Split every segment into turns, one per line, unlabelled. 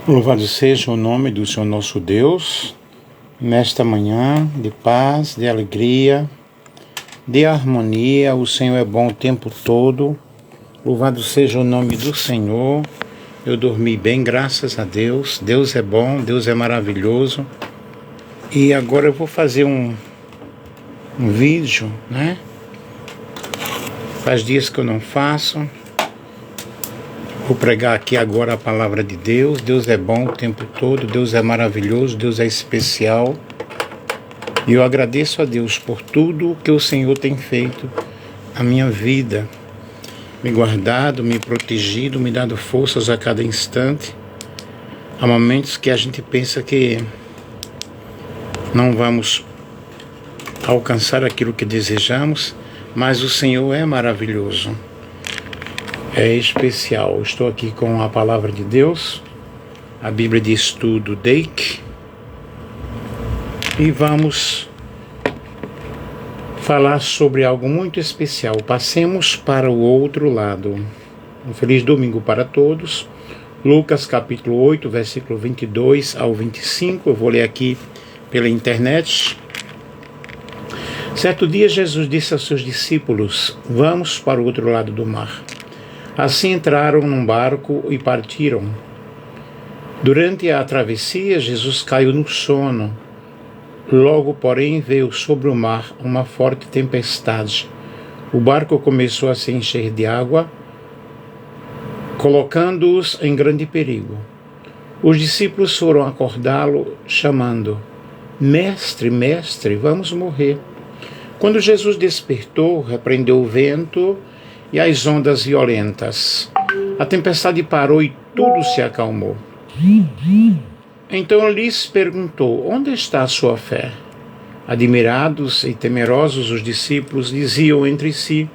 Louvado seja o nome do Senhor nosso Deus, nesta manhã de paz, de alegria, de harmonia. O Senhor é bom o tempo todo. Louvado seja o nome do Senhor. Eu dormi bem, graças a Deus. Deus é bom, Deus é maravilhoso. E agora eu vou fazer um vídeo, né? Faz dias que eu não faço. Vou pregar aqui agora a palavra de Deus. Deus é bom o tempo todo, Deus é maravilhoso, Deus é especial. E eu agradeço a Deus por tudo que o Senhor tem feito na minha vida. Me guardado, me protegido, me dado forças a cada instante. Há momentos que a gente pensa que não vamos alcançar aquilo que desejamos, mas o Senhor é maravilhoso. É especial. Estou aqui com a palavra de Deus, a Bíblia de Estudo Dake, e vamos falar sobre algo muito especial. Passemos para o outro lado. Um feliz domingo para todos. Lucas capítulo 8, versículo 22 ao 25. Eu vou ler aqui pela internet. Certo dia Jesus disse aos seus discípulos: vamos para o outro lado do mar. Assim entraram num barco e partiram. Durante a travessia, Jesus caiu no sono. Logo, porém, veio sobre o mar uma forte tempestade. O barco começou a se encher de água, colocando-os em grande perigo. Os discípulos foram acordá-lo, chamando: Mestre, mestre, vamos morrer. Quando Jesus despertou, repreendeu o vento e as ondas violentas. A tempestade parou e tudo se acalmou. Então lhes perguntou: onde está a sua fé? Admirados e temerosos, os discípulos diziam entre si: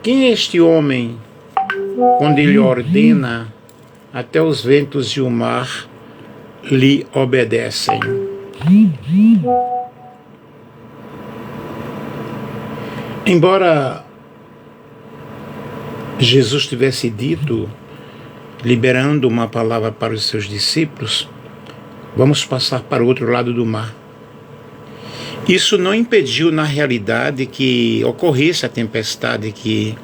quem é este homem? Quando ele ordena, até os ventos e o mar lhe obedecem. Embora Jesus tivesse dito, liberando uma palavra para os seus discípulos: vamos passar para o outro lado do mar. Isso não impediu, na realidade, que ocorresse a tempestade, que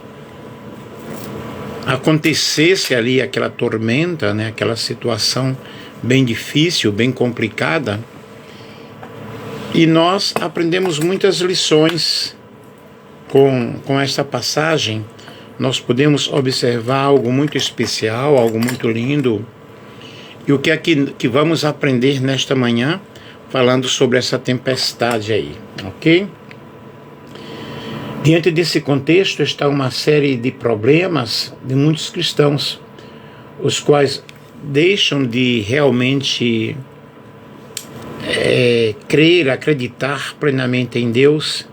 acontecesse ali aquela tormenta, né, aquela situação bem difícil, bem complicada. E nós aprendemos muitas lições com esta passagem. Nós podemos observar algo muito especial, algo muito lindo. E o que é que vamos aprender nesta manhã, falando sobre essa tempestade aí, ok? Diante desse contexto está uma série de problemas de muitos cristãos, os quais deixam de realmente crer, acreditar plenamente em Deus,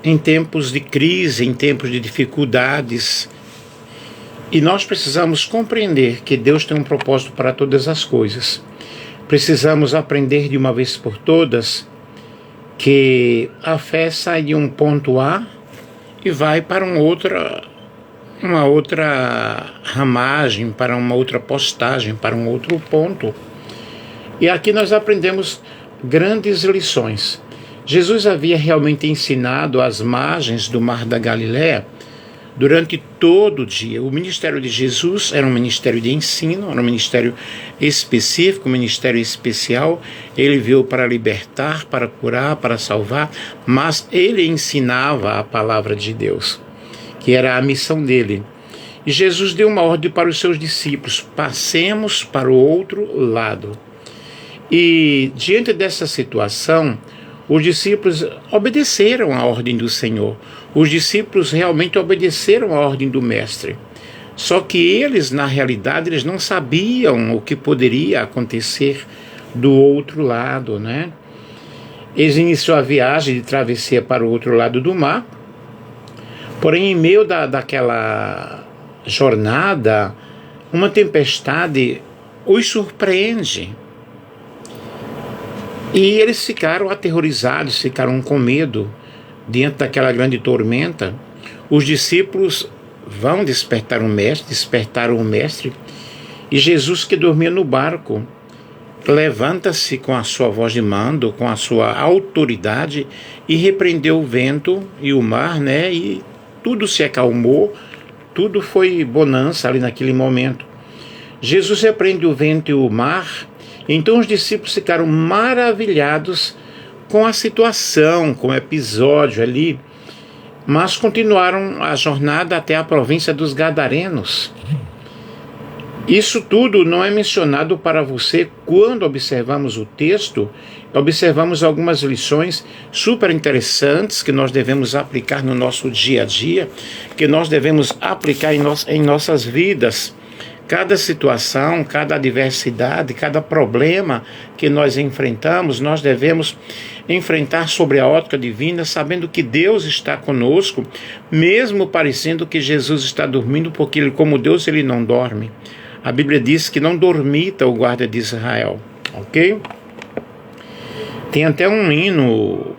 em tempos de crise, em tempos de dificuldades. E nós precisamos compreender que Deus tem um propósito para todas as coisas. Precisamos aprender de uma vez por todas que a fé sai de um ponto A e vai para uma outra ramagem, para uma outra postagem, para um outro ponto. E aqui nós aprendemos grandes lições. Jesus havia realmente ensinado às margens do Mar da Galileia durante todo o dia. O ministério de Jesus era um ministério de ensino, era um ministério específico, um ministério especial. Ele veio para libertar, para curar, para salvar, mas ele ensinava a palavra de Deus, que era a missão dele. E Jesus deu uma ordem para os seus discípulos: passemos para o outro lado. E diante dessa situação, os discípulos obedeceram à ordem do Senhor. Os discípulos realmente obedeceram à ordem do Mestre. Só que eles, na realidade, eles não sabiam o que poderia acontecer do outro lado, né? Eles iniciaram a viagem de travessia para o outro lado do mar. Porém, em meio daquela jornada, uma tempestade os surpreende. E eles ficaram aterrorizados, ficaram com medo diante daquela grande tormenta. Os discípulos vão despertaram o mestre, E Jesus, que dormia no barco, levanta-se com a sua voz de mando, com a sua autoridade, e repreendeu o vento e o mar, né? E tudo se acalmou, tudo foi bonança ali naquele momento. Jesus repreende o vento e o mar, então os discípulos ficaram maravilhados com a situação, com o episódio ali, mas continuaram a jornada até a província dos Gadarenos. Isso tudo não é mencionado para você quando observamos o texto. Observamos algumas lições super interessantes que nós devemos aplicar no nosso dia a dia, que nós devemos aplicar em nossas vidas. Cada situação, cada adversidade, cada problema que nós enfrentamos, nós devemos enfrentar sobre a ótica divina, sabendo que Deus está conosco, mesmo parecendo que Jesus está dormindo, porque ele, como Deus, ele não dorme. A Bíblia diz que não dormita o guarda de Israel, ok? Tem até um hino,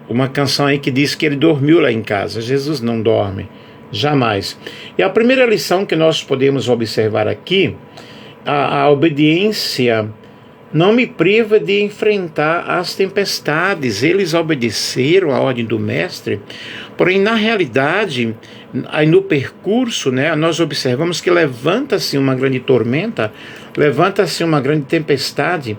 uma canção aí que diz que ele dormiu lá em casa. Jesus não dorme, jamais. E a primeira lição que nós podemos observar aqui, a obediência não me priva de enfrentar as tempestades. Eles obedeceram à ordem do mestre, porém, na realidade, aí no percurso, né, nós observamos que levanta-se uma grande tormenta, levanta-se uma grande tempestade,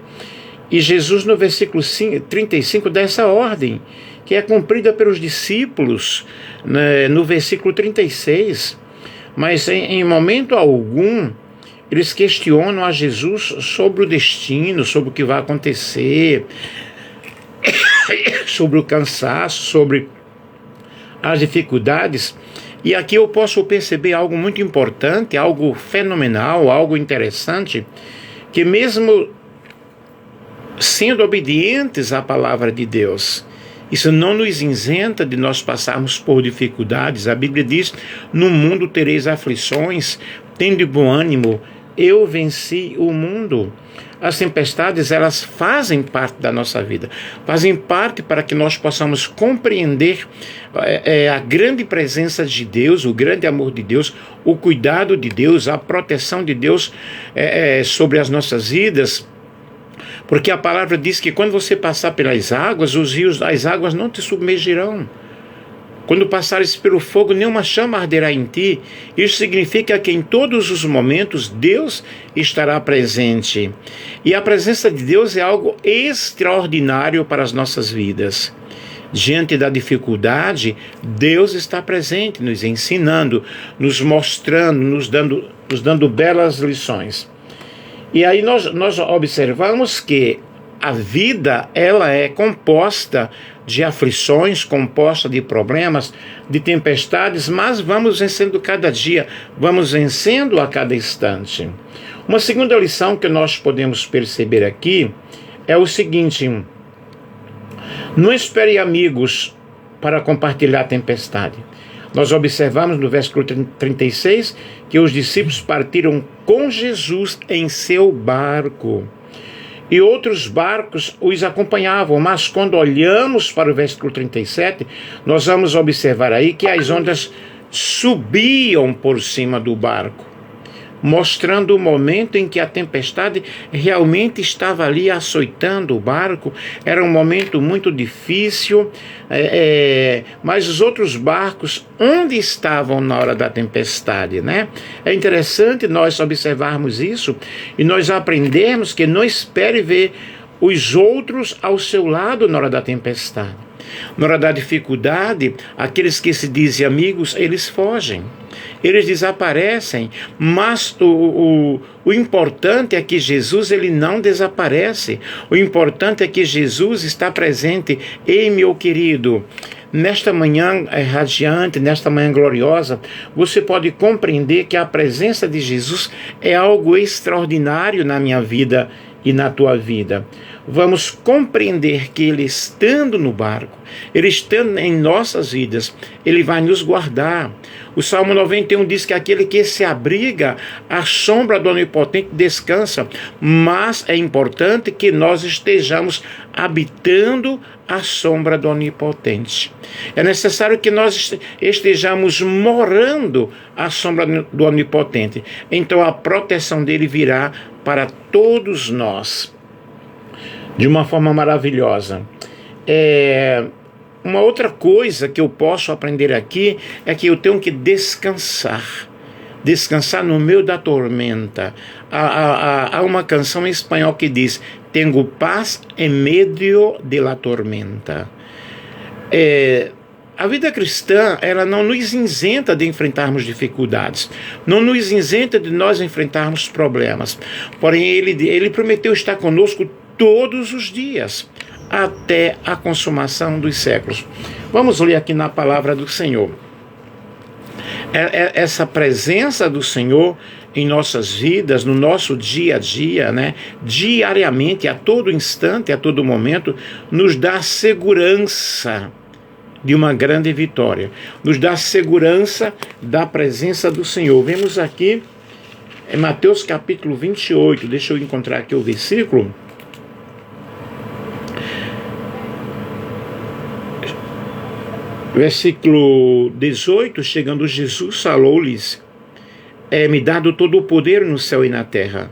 e Jesus, no versículo 35, dá essa ordem, que é cumprida pelos discípulos, né, no versículo 36, mas em momento algum, eles questionam a Jesus sobre o destino, sobre o que vai acontecer, sobre o cansaço, sobre as dificuldades. E aqui eu posso perceber algo muito importante, algo fenomenal, algo interessante, que mesmo sendo obedientes à palavra de Deus, isso não nos isenta de nós passarmos por dificuldades. A Bíblia diz: no mundo tereis aflições, tende bom ânimo, eu venci o mundo. As tempestades, elas fazem parte da nossa vida, fazem parte para que nós possamos compreender a grande presença de Deus, o grande amor de Deus, o cuidado de Deus, a proteção de Deus sobre as nossas vidas. Porque a palavra diz que quando você passar pelas águas, os rios, as águas não te submergirão. Quando passares pelo fogo, nenhuma chama arderá em ti. Isso significa que em todos os momentos Deus estará presente. E a presença de Deus é algo extraordinário para as nossas vidas. Diante da dificuldade, Deus está presente, nos ensinando, nos mostrando, nos dando belas lições. E aí nós observamos que a vida, ela é composta de aflições, composta de problemas, de tempestades, mas vamos vencendo cada dia, vamos vencendo a cada instante. Uma segunda lição que nós podemos perceber aqui é o seguinte: não espere amigos para compartilhar a tempestade. Nós observamos no versículo 36 que os discípulos partiram com Jesus em seu barco. E outros barcos os acompanhavam, mas quando olhamos para o versículo 37, nós vamos observar aí que as ondas subiam por cima do barco, mostrando o momento em que a tempestade realmente estava ali açoitando o barco. Era um momento muito difícil, mas os outros barcos, onde estavam na hora da tempestade, né? É interessante nós observarmos isso e nós aprendermos que não espere ver os outros ao seu lado na hora da tempestade. Na hora da dificuldade, aqueles que se dizem amigos, eles fogem, eles desaparecem, mas o importante é que Jesus, ele não desaparece. O importante é que Jesus está presente. Ei, meu querido, nesta manhã radiante, nesta manhã gloriosa, você pode compreender que a presença de Jesus é algo extraordinário na minha vida e na tua vida. vamos compreender que Ele estando no barco, Ele estando em nossas vidas, Ele vai nos guardar. O Salmo 91 diz que aquele que se abriga à sombra do Onipotente descansa, mas é importante que nós estejamos habitando à sombra do Onipotente. É necessário que nós estejamos morando à sombra do Onipotente. Então a proteção dele virá para todos nós de uma forma maravilhosa. Uma outra coisa que eu posso aprender aqui é que eu tenho que descansar no meio da tormenta. Há uma canção em espanhol que diz: tenho paz em meio de la tormenta. A vida cristã, ela não nos isenta de enfrentarmos dificuldades, não nos isenta de nós enfrentarmos problemas. Porém, ele prometeu estar conosco todos os dias, até a consumação dos séculos. Vamos ler aqui na palavra do Senhor. Essa presença do Senhor em nossas vidas, no nosso dia a dia, né? Diariamente, a todo instante, a todo momento, nos dá segurança de uma grande vitória, nos dá segurança da presença do Senhor. Vemos aqui em Mateus capítulo 28, deixa eu encontrar aqui o versículo. Versículo 18, chegando Jesus, falou-lhes: é-me dado todo o poder no céu e na terra.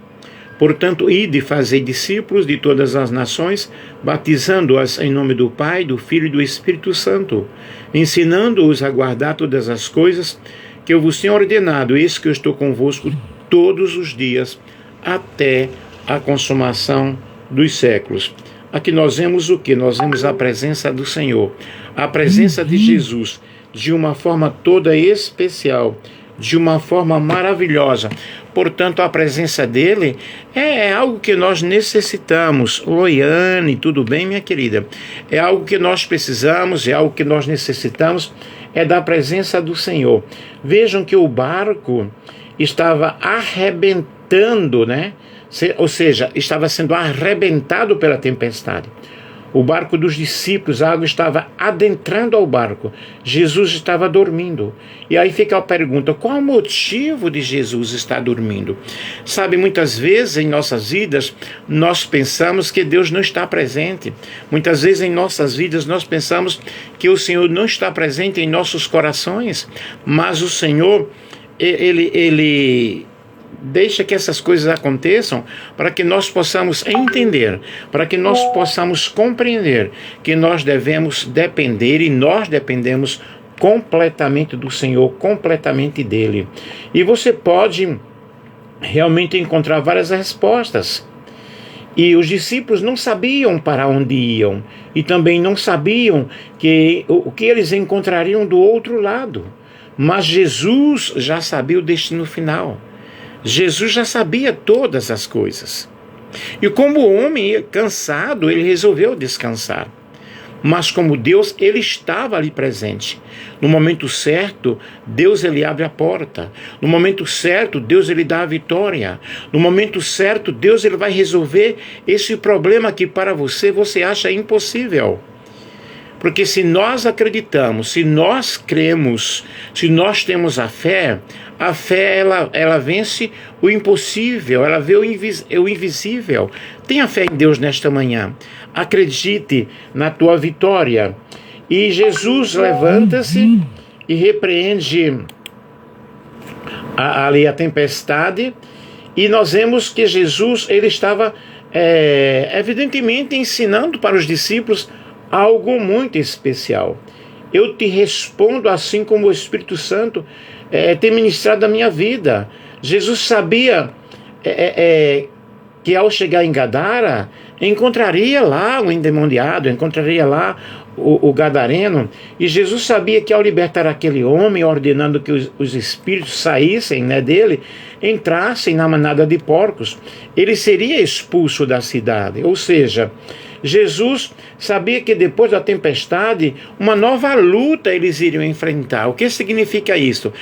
Portanto, ide, fazei discípulos de todas as nações, batizando-as em nome do Pai, do Filho e do Espírito Santo, ensinando-os a guardar todas as coisas que eu vos tenho ordenado. Eis que eu estou convosco todos os dias, até a consumação dos séculos. Aqui nós vemos o que? Nós vemos a presença do Senhor, a presença de Jesus, de uma forma toda especial, de uma forma maravilhosa. Portanto, a presença dele é algo que nós necessitamos. Loiane, tudo bem, minha querida? É algo que nós precisamos, é algo que nós necessitamos, é da presença do Senhor. Vejam que o barco estava arrebentando, né? Ou seja, estava sendo arrebentado pela tempestade. O barco dos discípulos, a água estava adentrando ao barco. Jesus estava dormindo. E aí fica a pergunta: qual o motivo de Jesus estar dormindo? Sabe, muitas vezes em nossas vidas, nós pensamos que Deus não está presente. Muitas vezes em nossas vidas, nós pensamos que o Senhor não está presente em nossos corações. Mas o Senhor, Ele deixa que essas coisas aconteçam para que nós possamos entender, para que nós possamos compreender que nós devemos depender, e nós dependemos completamente do Senhor, completamente dele. E você pode realmente encontrar várias respostas. E os discípulos não sabiam para onde iam, e também não sabiam o que eles encontrariam do outro lado. Mas Jesus já sabia o destino final. Jesus já sabia todas as coisas. E como o homem cansado, ele resolveu descansar. Mas como Deus, ele estava ali presente. No momento certo, Deus ele abre a porta. No momento certo, Deus ele dá a vitória. No momento certo, Deus ele vai resolver esse problema que para você acha impossível. Porque se nós acreditamos, se nós cremos, se nós temos a fé ela vence o impossível, ela vê o invisível. Tenha fé em Deus nesta manhã. Acredite na tua vitória. E Jesus levanta-se e repreende ali a tempestade. E nós vemos que Jesus ele estava evidentemente ensinando para os discípulos algo muito especial. Eu te respondo assim como o Espírito Santo tem ministrado a minha vida. Jesus sabia que ao chegar em Gadara, encontraria lá o endemoniado, encontraria lá o gadareno, e Jesus sabia que ao libertar aquele homem, ordenando que os espíritos saíssem dele, entrassem na manada de porcos, ele seria expulso da cidade. Ou seja, Jesus sabia que depois da tempestade, uma nova luta eles iriam enfrentar. O que significa isso?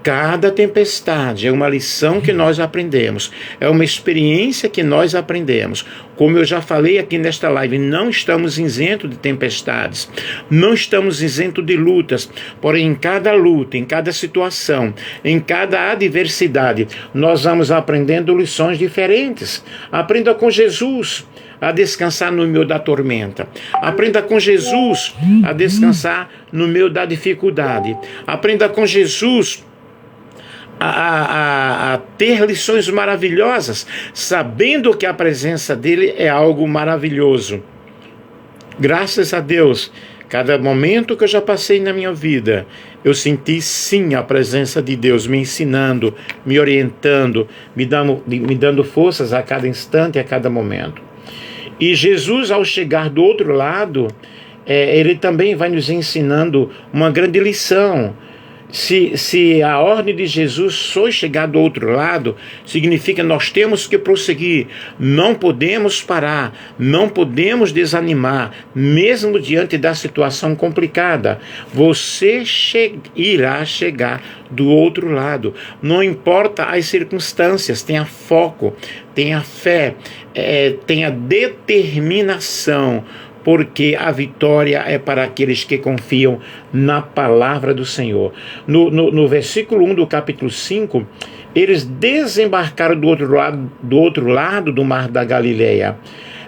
Cada tempestade é uma lição que nós aprendemos, é uma experiência que nós aprendemos. Como eu já falei aqui nesta live, não estamos isentos de tempestades, não estamos isentos de lutas, porém em cada luta, em cada situação, em cada adversidade, nós vamos aprendendo lições diferentes. Aprenda com Jesus a descansar no meio da tormenta. Aprenda com Jesus a descansar no meio da dificuldade. Aprenda com Jesus a ter lições maravilhosas, sabendo que a presença dele é algo maravilhoso. Graças a Deus, cada momento que eu já passei na minha vida, eu senti sim a presença de Deus me ensinando, me orientando, me dando forças a cada instante, a cada momento. E Jesus, ao chegar do outro lado, ele também vai nos ensinando uma grande lição. Se a ordem de Jesus foi chegar do outro lado, significa que nós temos que prosseguir, não podemos parar, não podemos desanimar, mesmo diante da situação complicada. Você irá chegar do outro lado, não importa as circunstâncias, tenha foco, tenha fé, tenha determinação, porque a vitória é para aqueles que confiam na palavra do Senhor. No versículo 1 do capítulo 5, eles desembarcaram do outro lado do mar da Galileia,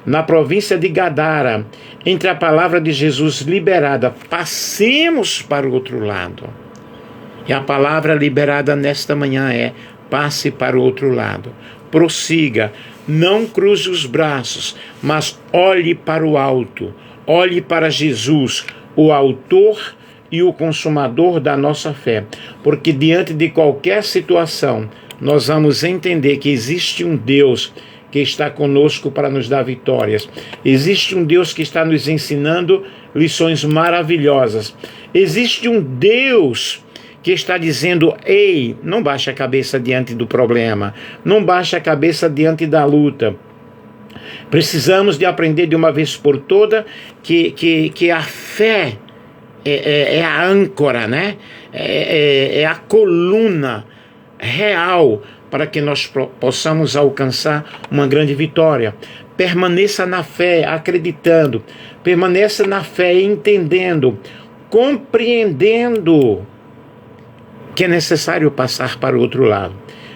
na província de Gadara, entre a palavra de Jesus liberada, passemos para o outro lado. E a palavra liberada nesta manhã é: passe para o outro lado, prossiga. Não cruze os braços, mas olhe para o alto, olhe para Jesus, o autor e o consumador da nossa fé, porque diante de qualquer situação, nós vamos entender que existe um Deus que está conosco para nos dar vitórias. Existe um Deus que está nos ensinando lições maravilhosas. Existe um Deus que está dizendo: ei, não baixe a cabeça diante do problema, não baixe a cabeça diante da luta. Precisamos de aprender de uma vez por toda que a fé é a âncora, né? É a coluna real para que nós possamos alcançar uma grande vitória. Permaneça na fé, acreditando. Permaneça na fé, entendendo, compreendendo que é necessário passar para o outro lado.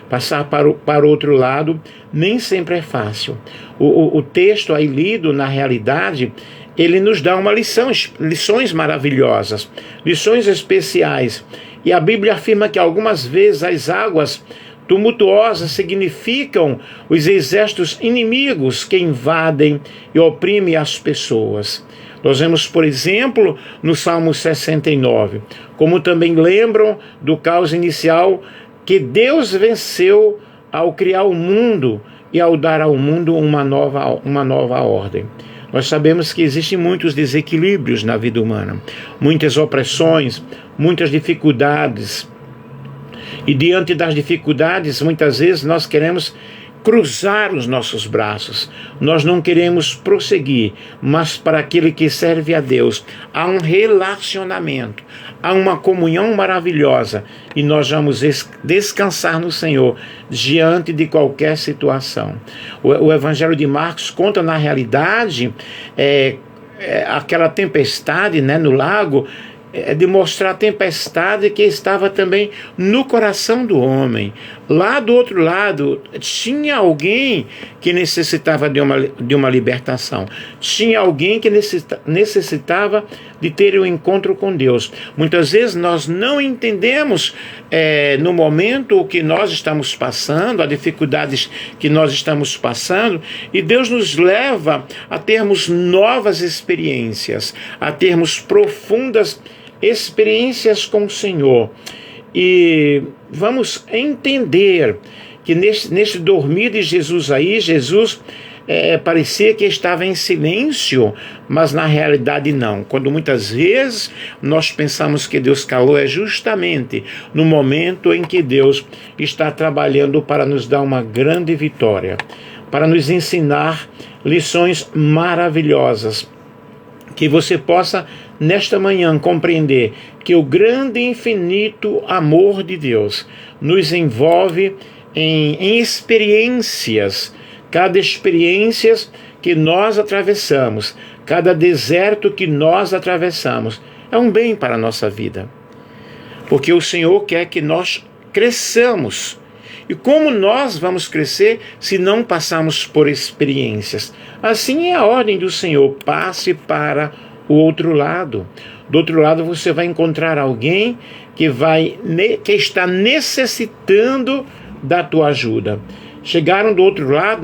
Passar para o outro lado nem sempre é fácil. O texto aí lido, na realidade, ele nos dá uma lições maravilhosas, lições especiais. E a Bíblia afirma que algumas vezes as águas tumultuosas significam os exércitos inimigos que invadem e oprimem as pessoas. Nós vemos, por exemplo, no Salmo 69, como também lembram do caos inicial, que Deus venceu ao criar o mundo e ao dar ao mundo uma nova ordem. Nós sabemos que existem muitos desequilíbrios na vida humana, muitas opressões, muitas dificuldades. E diante das dificuldades, muitas vezes nós queremos cruzar os nossos braços. Nós não queremos prosseguir, mas para aquele que serve a Deus, há um relacionamento, há uma comunhão maravilhosa, e nós vamos descansar no Senhor diante de qualquer situação. O Evangelho de Marcos conta, na realidade, aquela tempestade, né, no lago, de mostrar a tempestade que estava também no coração do homem. Lá do outro lado, tinha alguém que necessitava de uma libertação. Tinha alguém que necessitava de ter um encontro com Deus. Muitas vezes nós não entendemos no momento o que nós estamos passando, as dificuldades que nós estamos passando, e Deus nos leva a termos novas experiências, a termos profundas experiências com o Senhor. E vamos entender que neste dormir de Jesus aí, Jesus parecia que estava em silêncio, mas na realidade não. Quando muitas vezes nós pensamos que Deus calou, é justamente no momento em que Deus está trabalhando para nos dar uma grande vitória, para nos ensinar lições maravilhosas, que você possa nesta manhã compreender que o grande e infinito amor de Deus nos envolve em experiências, cada experiência que nós atravessamos, cada deserto que nós atravessamos, é um bem para a nossa vida. Porque o Senhor quer que nós cresçamos. E como nós vamos crescer se não passarmos por experiências? Assim é a ordem do Senhor: passe para o outro lado. Do outro lado você vai encontrar alguém que está necessitando da tua ajuda. Chegaram do outro lado,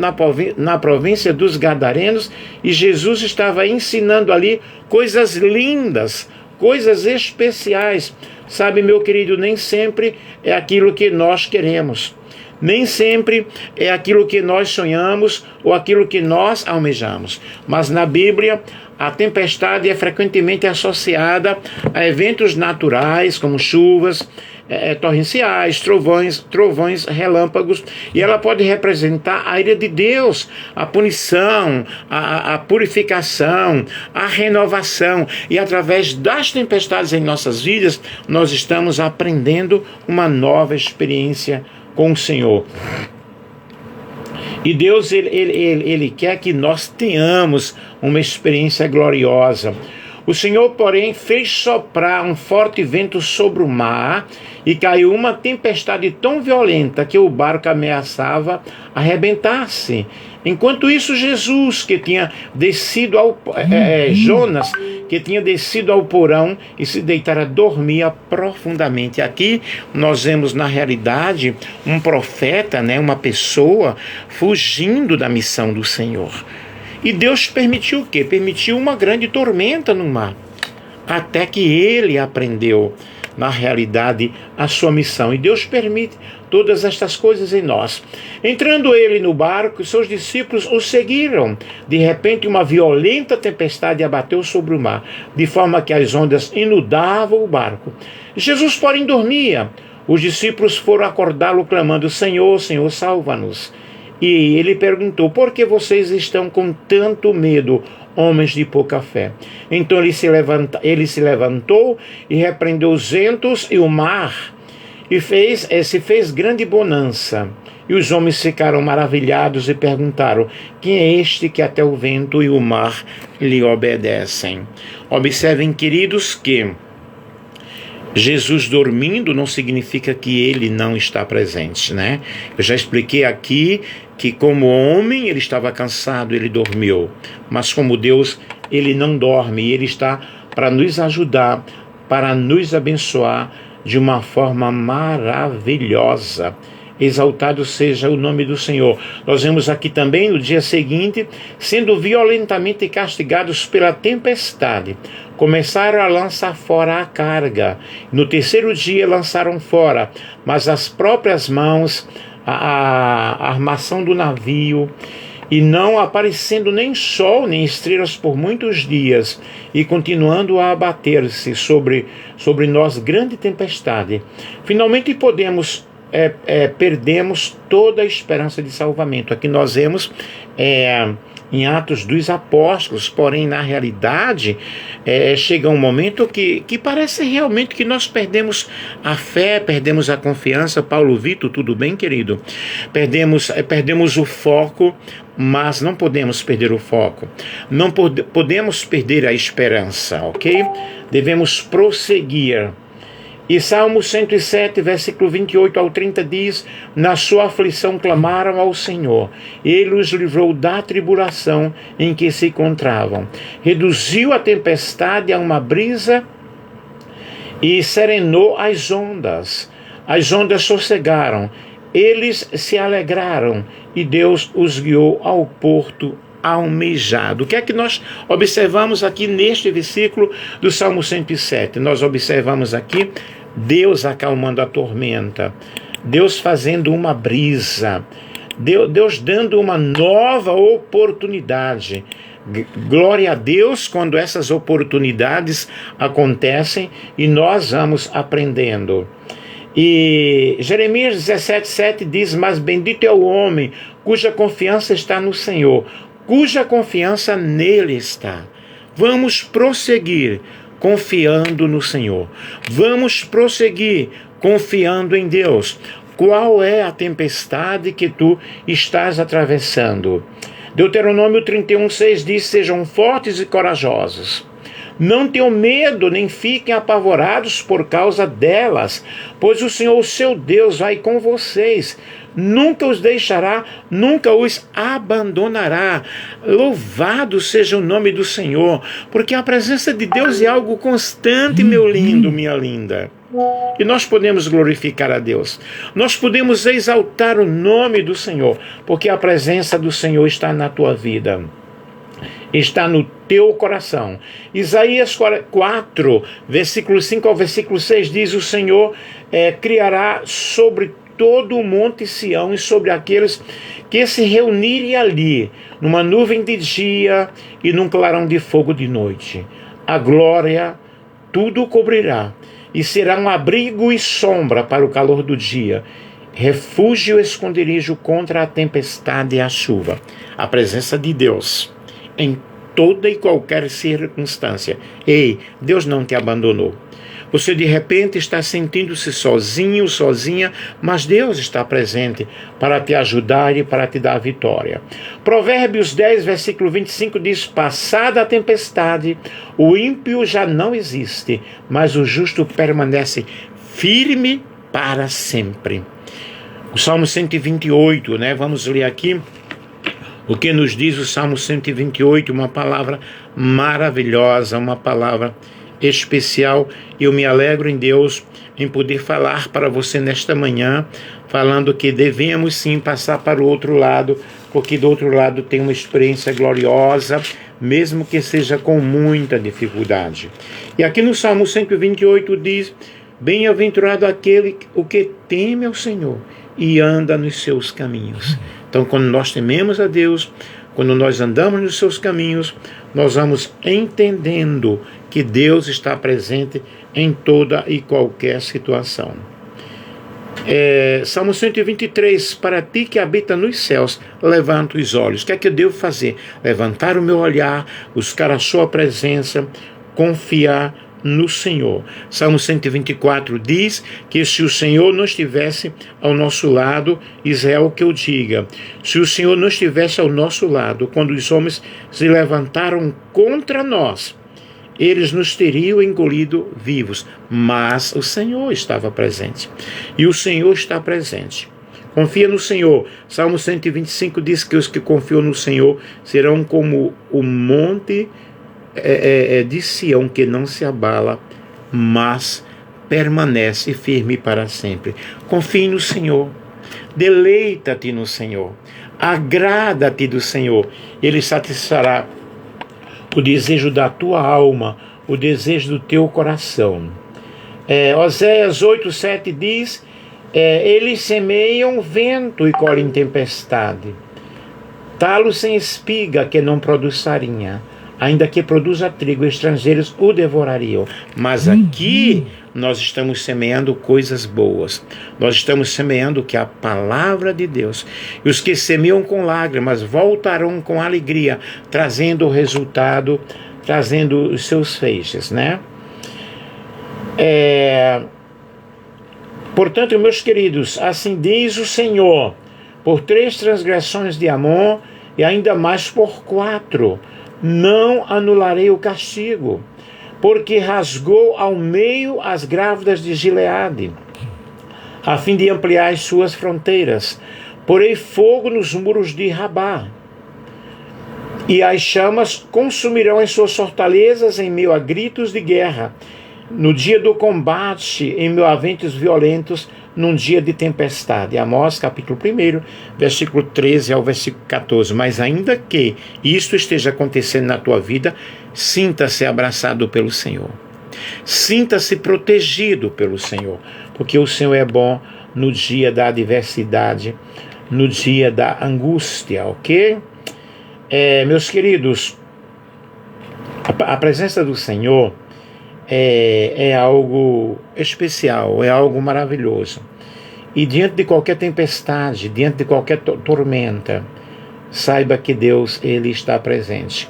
na província dos Gadarenos, e Jesus estava ensinando ali coisas lindas, coisas especiais. Sabe, meu querido, nem sempre é aquilo que nós queremos. Nem sempre é aquilo que nós sonhamos ou aquilo que nós almejamos. Mas na Bíblia, a tempestade é frequentemente associada a eventos naturais, como chuvas torrenciais, trovões, relâmpagos, e ela pode representar a ira de Deus, a punição, a purificação, a renovação. E através das tempestades em nossas vidas, nós estamos aprendendo uma nova experiência com o Senhor. E Deus, ele quer que nós tenhamos uma experiência gloriosa. O Senhor, porém, fez soprar um forte vento sobre o mar e caiu uma tempestade tão violenta que o barco ameaçava arrebentar-se. Enquanto isso, Jesus, que tinha descido Jonas, que tinha descido ao porão e se deitara, dormia profundamente. Aqui nós vemos, na realidade, um profeta, uma pessoa fugindo da missão do Senhor. E Deus permitiu o quê? Permitiu uma grande tormenta no mar, até que ele aprendeu, na realidade, a sua missão. E Deus permite todas estas coisas em nós. Entrando ele no barco, seus discípulos o seguiram. De repente, uma violenta tempestade abateu sobre o mar, de forma que as ondas inundavam o barco. Jesus, porém, dormia. Os discípulos foram acordá-lo, clamando: Senhor, Senhor, salva-nos. E ele perguntou: por que vocês estão com tanto medo, homens de pouca fé? Então ele se levantou e repreendeu os ventos e o mar, e se fez grande bonança. E os homens ficaram maravilhados e perguntaram: quem é este que até o vento e o mar lhe obedecem? Observem, queridos, que Jesus dormindo não significa que ele não está presente, Eu já expliquei aqui que como homem ele estava cansado, ele dormiu. Mas como Deus, ele não dorme, ele está para nos ajudar, para nos abençoar de uma forma maravilhosa. Exaltado seja o nome do Senhor. Nós vemos aqui também, no dia seguinte, sendo violentamente castigados pela tempestade, começaram a lançar fora a carga. No terceiro dia lançaram fora, mas as próprias mãos, a armação do navio, e não aparecendo nem sol nem estrelas por muitos dias, e continuando a abater-se sobre nós grande tempestade. Finalmente perdemos toda a esperança de salvamento. Aqui nós vemos em Atos dos Apóstolos, porém na realidade chega um momento que parece realmente que nós perdemos a fé, perdemos a confiança. Paulo Vitor, tudo bem, querido? Perdemos o foco, mas não podemos perder o foco, não podemos perder a esperança, ok? Devemos prosseguir. E Salmo 107, versículo 28 ao 30 diz: na sua aflição clamaram ao Senhor, ele os livrou da tribulação em que se encontravam. Reduziu a tempestade a uma brisa e serenou as ondas sossegaram, eles se alegraram e Deus os guiou ao porto almejado. O que é que nós observamos aqui neste versículo do Salmo 107? Nós observamos aqui Deus acalmando a tormenta, Deus fazendo uma brisa, Deus dando uma nova oportunidade. Glória a Deus quando essas oportunidades acontecem e nós vamos aprendendo. E Jeremias 17,7 diz: mas bendito é o homem cuja confiança está no Senhor, cuja confiança nele está. Vamos prosseguir confiando no Senhor. Vamos prosseguir confiando em Deus. Qual é a tempestade que tu estás atravessando? Deuteronômio 31:6 diz: sejam fortes e corajosos. Não tenham medo, nem fiquem apavorados por causa delas, pois o Senhor, seu Deus, vai com vocês. Nunca os deixará, nunca os abandonará. Louvado seja o nome do Senhor, porque a presença de Deus é algo constante, meu lindo, minha linda. E nós podemos glorificar a Deus. Nós podemos exaltar o nome do Senhor, porque a presença do Senhor está na tua vida. Está no teu coração. Isaías 4, versículo 5 ao versículo 6 diz: o Senhor criará sobre todo o monte Sião e sobre aqueles que se reunirem ali, numa nuvem de dia e num clarão de fogo de noite. A glória tudo o cobrirá, e será um abrigo e sombra para o calor do dia, refúgio e esconderijo contra a tempestade e a chuva. A presença de Deus em toda e qualquer circunstância. Ei, Deus não te abandonou. Você de repente está sentindo-se sozinho, sozinha, mas Deus está presente para te ajudar e para te dar vitória. Provérbios 10, versículo 25 diz: passada a tempestade, o ímpio já não existe, mas o justo permanece firme para sempre. O Salmo 128, vamos ler aqui o que nos diz o Salmo 128, uma palavra maravilhosa, uma palavra especial. Eu me alegro em Deus em poder falar para você nesta manhã, falando que devemos sim passar para o outro lado, porque do outro lado tem uma experiência gloriosa, mesmo que seja com muita dificuldade. E aqui no Salmo 128 diz: bem-aventurado aquele o que teme ao Senhor e anda nos seus caminhos. Então, quando nós tememos a Deus, quando nós andamos nos seus caminhos, nós vamos entendendo que Deus está presente em toda e qualquer situação. Salmo 123, para ti que habita nos céus, levanta os olhos. O que é que eu devo fazer? Levantar o meu olhar, buscar a sua presença, confiar no Senhor. Salmo 124 diz que se o Senhor não estivesse ao nosso lado, Israel que eu diga, se o Senhor não estivesse ao nosso lado, quando os homens se levantaram contra nós, eles nos teriam engolido vivos, mas o Senhor estava presente, e o Senhor está presente. Confia no Senhor. Salmo 125 diz que os que confiam no Senhor serão como o monte de Sião, que não se abala, mas permanece firme para sempre. Confie no Senhor, deleita-te no Senhor, agrada-te do Senhor, Ele satisfará o desejo da tua alma, o desejo do teu coração. Oséias 8:7 diz: eles semeiam vento e colhem tempestade, talo sem espiga que não produz farinha, ainda que produza trigo, estrangeiros o devorariam. Mas aqui nós estamos semeando coisas boas. Nós estamos semeando que a palavra de Deus. E os que semeiam com lágrimas voltarão com alegria, trazendo o resultado, trazendo os seus feixes, Portanto, meus queridos, assim diz o Senhor: por 3 transgressões de Amon, e ainda mais por 4, não anularei o castigo, porque rasgou ao meio as grávidas de Gileade, a fim de ampliar as suas fronteiras. Porei fogo nos muros de Rabá, e as chamas consumirão as suas fortalezas em meio a gritos de guerra, no dia do combate, em meio a ventos violentos, num dia de tempestade. Amós, capítulo 1, versículo 13 ao versículo 14. Mas ainda que isto esteja acontecendo na tua vida, sinta-se abraçado pelo Senhor. Sinta-se protegido pelo Senhor, porque o Senhor é bom no dia da adversidade, no dia da angústia, ok? Meus queridos, a presença do Senhor é algo especial, é algo maravilhoso. E diante de qualquer tempestade, diante de qualquer tormenta, saiba que Deus, Ele está presente.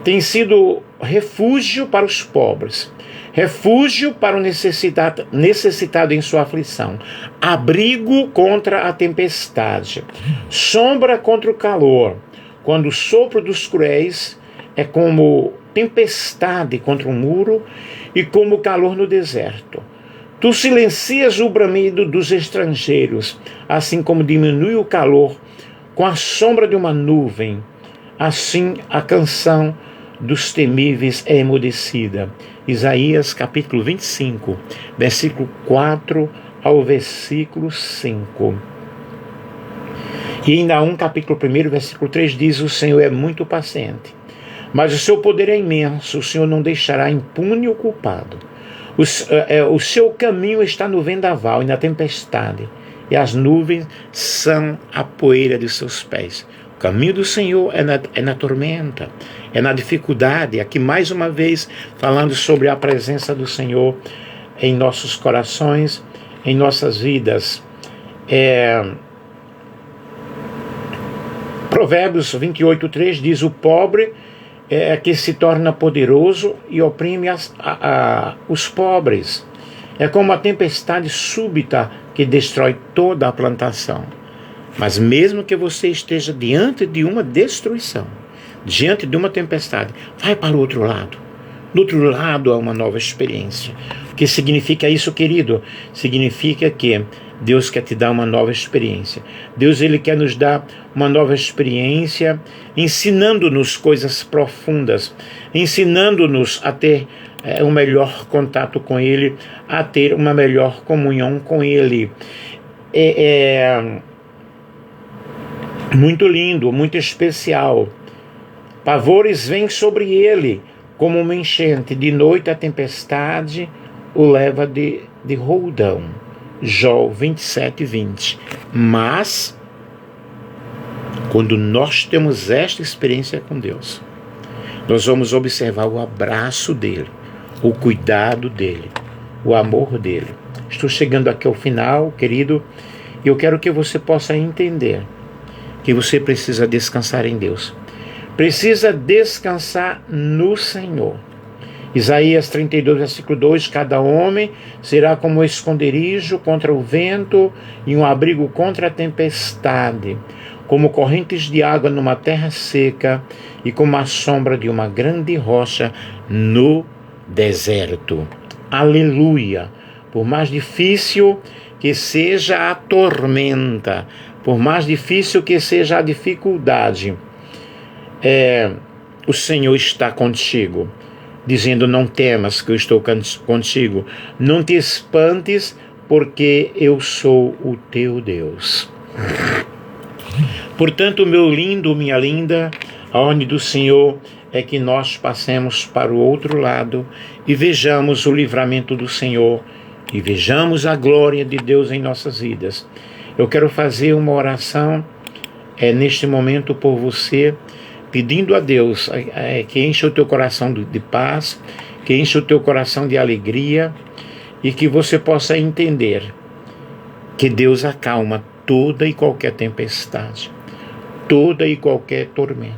Tem sido refúgio para os pobres, refúgio para o necessitado em sua aflição, abrigo contra a tempestade, sombra contra o calor, quando o sopro dos cruéis é como tempestade contra um muro e como calor no deserto. Tu silencias o bramido dos estrangeiros, assim como diminui o calor com a sombra de uma nuvem. Assim a canção dos temíveis é emudecida. Isaías capítulo 25, versículo 4 ao versículo 5. E em Naum capítulo 1, versículo 3 diz: o Senhor é muito paciente, mas o seu poder é imenso, o Senhor não deixará impune o culpado. O seu caminho está no vendaval e na tempestade, e as nuvens são a poeira de seus pés. O caminho do Senhor é na tormenta, é na dificuldade. Aqui mais uma vez falando sobre a presença do Senhor em nossos corações, em nossas vidas. Provérbios 28:3 diz: o pobre que se torna poderoso e oprime os pobres. É como a tempestade súbita que destrói toda a plantação. Mas mesmo que você esteja diante de uma destruição, diante de uma tempestade, vai para o outro lado. Do outro lado há uma nova experiência. O que significa isso, querido? Significa que Deus quer te dar uma nova experiência. Deus, Ele quer nos dar uma nova experiência, ensinando-nos coisas profundas, ensinando-nos a ter um melhor contato com Ele, a ter uma melhor comunhão com Ele. Muito lindo, muito especial. Pavores vêm sobre ele como uma enchente, de noite a tempestade o leva de roldão. Jó 27:20. Mas, quando nós temos esta experiência com Deus, nós vamos observar o abraço dele, o cuidado dele, o amor dele. Estou chegando aqui ao final, querido, e eu quero que você possa entender que você precisa descansar em Deus. Precisa descansar no Senhor. Isaías 32, versículo 2: cada homem será como um esconderijo contra o vento e um abrigo contra a tempestade, como correntes de água numa terra seca e como a sombra de uma grande rocha no deserto. Aleluia! Por mais difícil que seja a tormenta, por mais difícil que seja a dificuldade, o Senhor está contigo, dizendo: não temas, que eu estou contigo, não te espantes, porque eu sou o teu Deus. Portanto, meu lindo, minha linda, a ordem do Senhor é que nós passemos para o outro lado e vejamos o livramento do Senhor e vejamos a glória de Deus em nossas vidas. Eu quero fazer uma oração neste momento por você, pedindo a Deus que encha o teu coração de paz, que encha o teu coração de alegria e que você possa entender que Deus acalma toda e qualquer tempestade, toda e qualquer tormenta.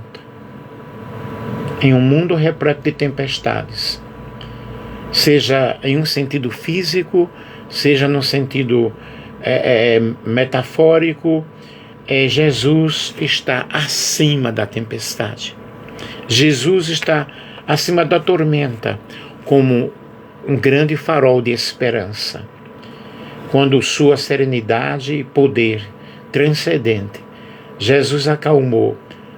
Em um mundo repleto de tempestades, seja em um sentido físico, seja no sentido metafórico, Jesus está acima da tempestade. Jesus está acima da tormenta, como um grande farol de esperança. Quando sua serenidade e poder transcendente, Jesus acalmou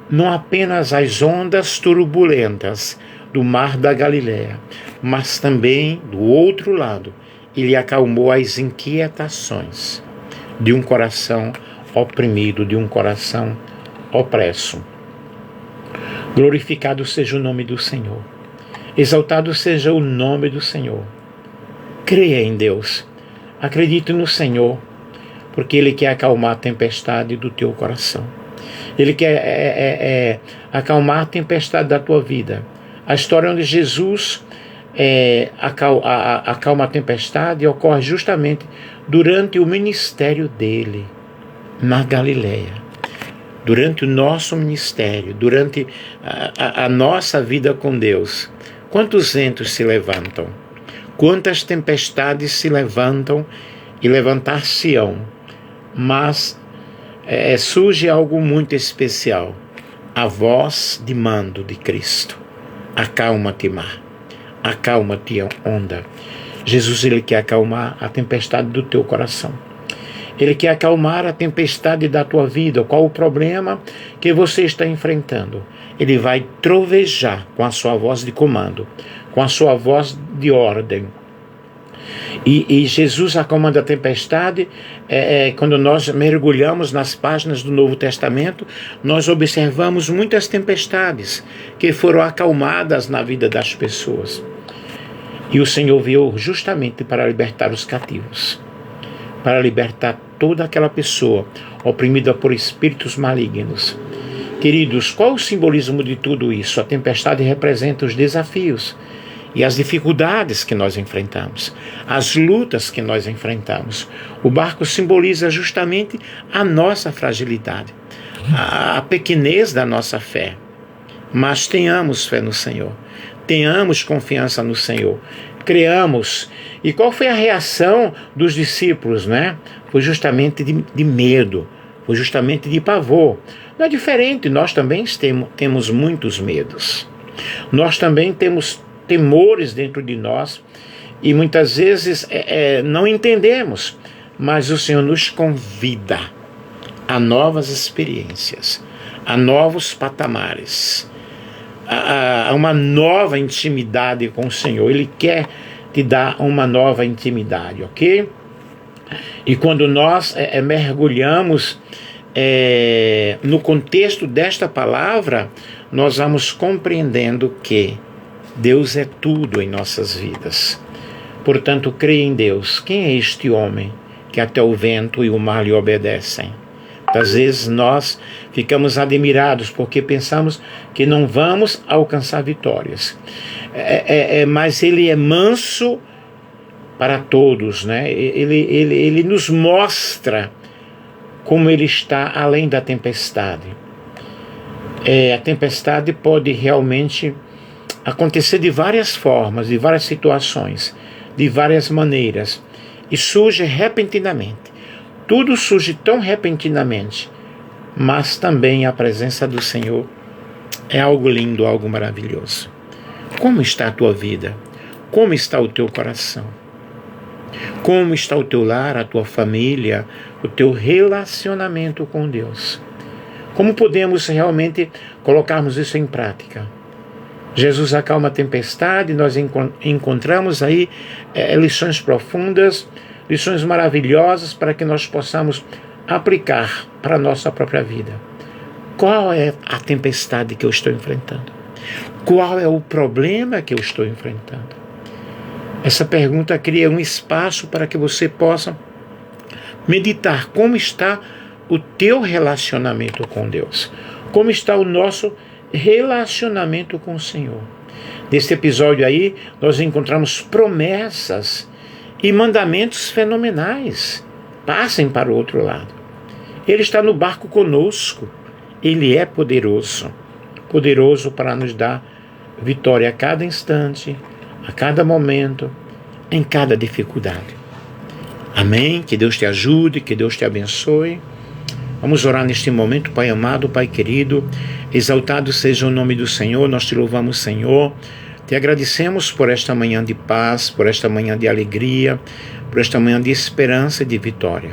não apenas as ondas turbulentas do mar da Galileia, mas também, do outro lado, ele acalmou as inquietações de um coração oprimido, de um coração opresso. Glorificado seja o nome do Senhor. Exaltado seja o nome do Senhor. Creia em Deus. Acredite no Senhor, porque Ele quer acalmar a tempestade do teu coração. Ele quer acalmar a tempestade da tua vida. A história onde Jesus acalma a tempestade ocorre justamente durante o ministério dele na Galileia. Durante o nosso ministério, durante a nossa vida com Deus, Quantos ventos se levantam? Quantas tempestades se levantam e levantar-se-ão? Mas surge algo muito especial. A voz de mando de Cristo. Acalma-te, mar. Acalma-te, onda. Jesus, Ele quer acalmar a tempestade do teu coração. Ele quer acalmar a tempestade da tua vida. Qual o problema que você está enfrentando? Ele vai trovejar com a sua voz de comando, com a sua voz de ordem. E Jesus acalmando a tempestade, quando nós mergulhamos nas páginas do Novo Testamento, nós observamos muitas tempestades que foram acalmadas na vida das pessoas. E o Senhor veio justamente para libertar os cativos, para libertar toda aquela pessoa oprimida por espíritos malignos. Queridos, qual o simbolismo de tudo isso? A tempestade representa os desafios e as dificuldades que nós enfrentamos, as lutas que nós enfrentamos. O barco simboliza justamente a nossa fragilidade, a pequenez da nossa fé. Mas tenhamos fé no Senhor, tenhamos confiança no Senhor, creamos. E qual foi a reação dos discípulos, né? Foi justamente de medo, foi justamente de pavor. Não é diferente, nós também temos muitos medos. Nós também temos temores dentro de nós e muitas vezes não entendemos, mas o Senhor nos convida a novas experiências, a novos patamares, a uma nova intimidade com o Senhor. Ele quer te dar uma nova intimidade, ok? E quando nós mergulhamos no contexto desta palavra, nós vamos compreendendo que Deus é tudo em nossas vidas. Portanto, creia em Deus. Quem é este homem que até o vento e o mar lhe obedecem? Às vezes nós ficamos admirados porque pensamos que não vamos alcançar vitórias. Mas Ele é manso para todos, né? Ele nos mostra como Ele está além da tempestade. A tempestade pode realmente acontecer de várias formas, de várias situações, de várias maneiras, e surge repentinamente. Tudo surge tão repentinamente, mas também a presença do Senhor é algo lindo, algo maravilhoso. Como está a tua vida? Como está o teu coração? Como está o teu lar, a tua família, o teu relacionamento com Deus? Como podemos realmente colocarmos isso em prática? Jesus acalma a tempestade, nós encontramos aí lições profundas, lições maravilhosas para que nós possamos aplicar para a nossa própria vida. Qual é a tempestade que eu estou enfrentando? Qual é o problema que eu estou enfrentando? Essa pergunta cria um espaço para que você possa meditar como está o teu relacionamento com Deus, como está o nosso relacionamento com o Senhor. Nesse episódio aí, nós encontramos promessas e mandamentos fenomenais. Passem para o outro lado. Ele está no barco conosco. Ele é poderoso. Poderoso para nos dar vitória a cada instante, a cada momento, em cada dificuldade. Amém? Que Deus te ajude, que Deus te abençoe. Vamos orar neste momento, Pai amado, Pai querido. Exaltado seja o nome do Senhor, nós te louvamos, Senhor. Te agradecemos por esta manhã de paz, por esta manhã de alegria, por esta manhã de esperança e de vitória.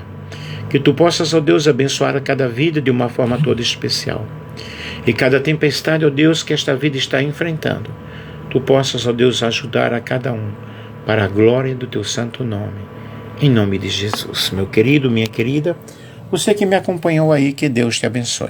Que tu possas, ó Deus, abençoar a cada vida de uma forma toda especial. E cada tempestade, ó Deus, que esta vida está enfrentando, tu possas, ó Deus, ajudar a cada um para a glória do teu santo nome. Em nome de Jesus. Meu querido, minha querida, você que me acompanhou aí, que Deus te abençoe.